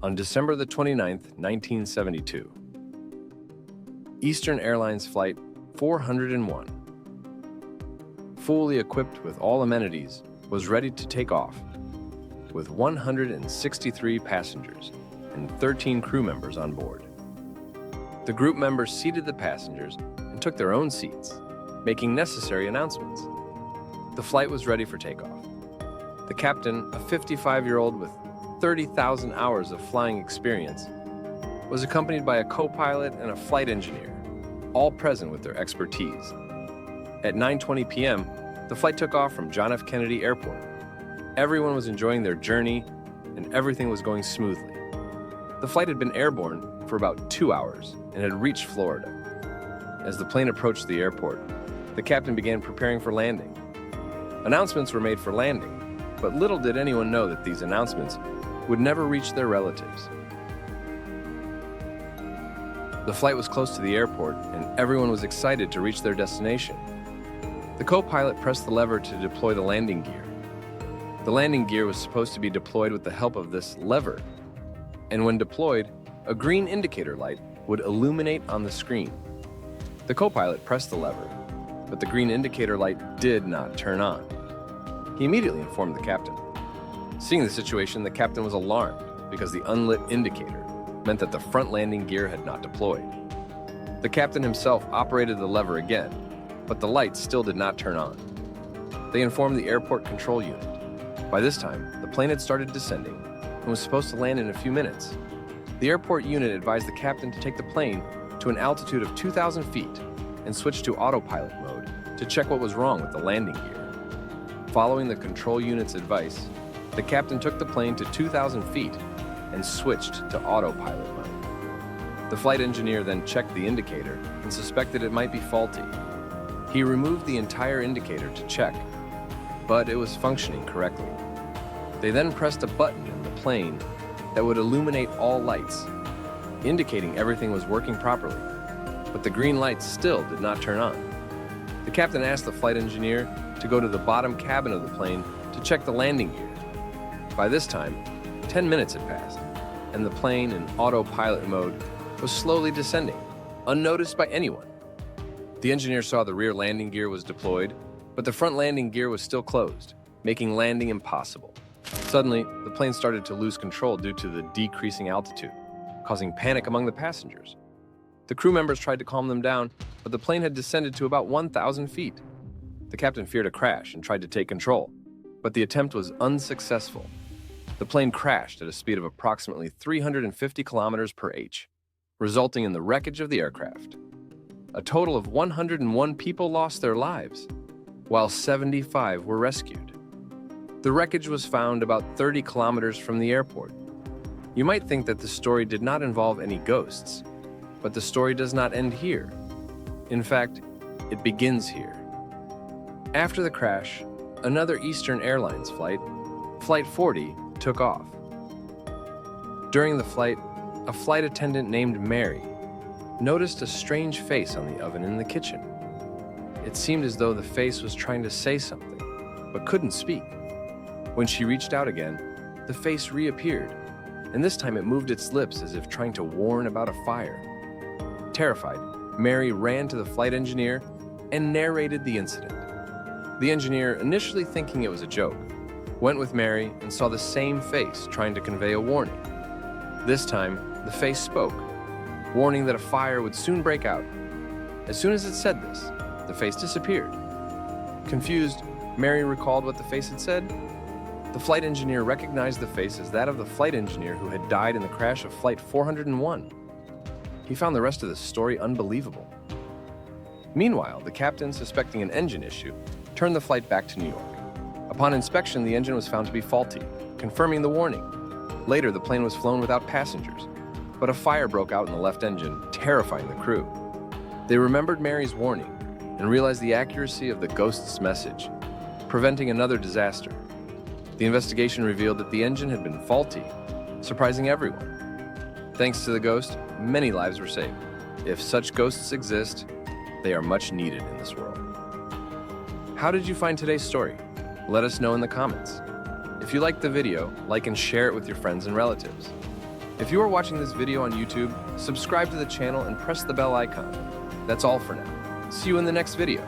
On December the 29th, 1972, Eastern Airlines Flight 401, fully equipped with all amenities, was ready to take off, with 163 passengers and 13 crew members on board. The group members seated the passengers and took their own seats, making necessary announcements. The flight was ready for takeoff. The captain, a 55-year-old with 30,000 hours of flying experience, was accompanied by a co-pilot and a flight engineer, all present with their expertise. At 9:20 p.m., the flight took off from John F. Kennedy Airport. Everyone was enjoying their journey, and everything was going smoothly. The flight had been airborne for about 2 hours and had reached Florida. As the plane approached the airport, the captain began preparing for landing. Announcements were made for landing, but little did anyone know that these announcements would never reach their relatives. The flight was close to the airport, and everyone was excited to reach their destination. The co-pilot pressed the lever to deploy the landing gear. The landing gear was supposed to be deployed with the help of this lever, and when deployed, a green indicator light would illuminate on the screen. The co-pilot pressed the lever, but the green indicator light did not turn on. He immediately informed the captain. Seeing the situation, the captain was alarmed because the unlit indicator meant that the front landing gear had not deployed. The captain himself operated the lever again, but the lights still did not turn on. They informed the airport control unit. By this time, the plane had started descending and was supposed to land in a few minutes. The airport unit advised the captain to take the plane to an altitude of 2,000 feet and switch to autopilot mode to check what was wrong with the landing gear. Following the control unit's advice, the captain took the plane to 2,000 feet and switched to autopilot mode. The flight engineer then checked the indicator and suspected it might be faulty. He removed the entire indicator to check, but it was functioning correctly. They then pressed a button in the plane that would illuminate all lights, indicating everything was working properly, but the green lights still did not turn on. The captain asked the flight engineer to go to the bottom cabin of the plane to check the landing gear. By this time, 10 minutes had passed, and the plane in autopilot mode was slowly descending, unnoticed by anyone. The engineer saw the rear landing gear was deployed, but the front landing gear was still closed, making landing impossible. Suddenly, the plane started to lose control due to the decreasing altitude, causing panic among the passengers. The crew members tried to calm them down, but the plane had descended to about 1,000 feet. The captain feared a crash and tried to take control, but the attempt was unsuccessful. The plane crashed at a speed of approximately 350 kilometers per h, resulting in the wreckage of the aircraft. A total of 101 people lost their lives, while 75 were rescued. The wreckage was found about 30 kilometers from the airport. You might think that the story did not involve any ghosts, but the story does not end here. In fact, it begins here. After the crash, another Eastern Airlines flight, Flight 40, took off. During the flight, a flight attendant named Mary noticed a strange face on the oven in the kitchen. It seemed as though the face was trying to say something, but couldn't speak. When she reached out again, the face reappeared, and this time it moved its lips as if trying to warn about a fire. Terrified, Mary ran to the flight engineer and narrated the incident. The engineer, initially thinking it was a joke, went with Mary and saw the same face trying to convey a warning. This time, the face spoke, warning that a fire would soon break out. As soon as it said this, the face disappeared. Confused, Mary recalled what the face had said. The flight engineer recognized the face as that of the flight engineer who had died in the crash of Flight 401. He found the rest of the story unbelievable. Meanwhile, the captain, suspecting an engine issue, turned the flight back to New York. Upon inspection, the engine was found to be faulty, confirming the warning. Later, the plane was flown without passengers, but a fire broke out in the left engine, terrifying the crew. They remembered Mary's warning and realized the accuracy of the ghost's message, preventing another disaster. The investigation revealed that the engine had been faulty, surprising everyone. Thanks to the ghost, many lives were saved. If such ghosts exist, they are much needed in this world. How did you find today's story? Let us know in the comments. If you liked the video, like and share it with your friends and relatives. If you are watching this video on YouTube, subscribe to the channel and press the bell icon. That's all for now. See you in the next video.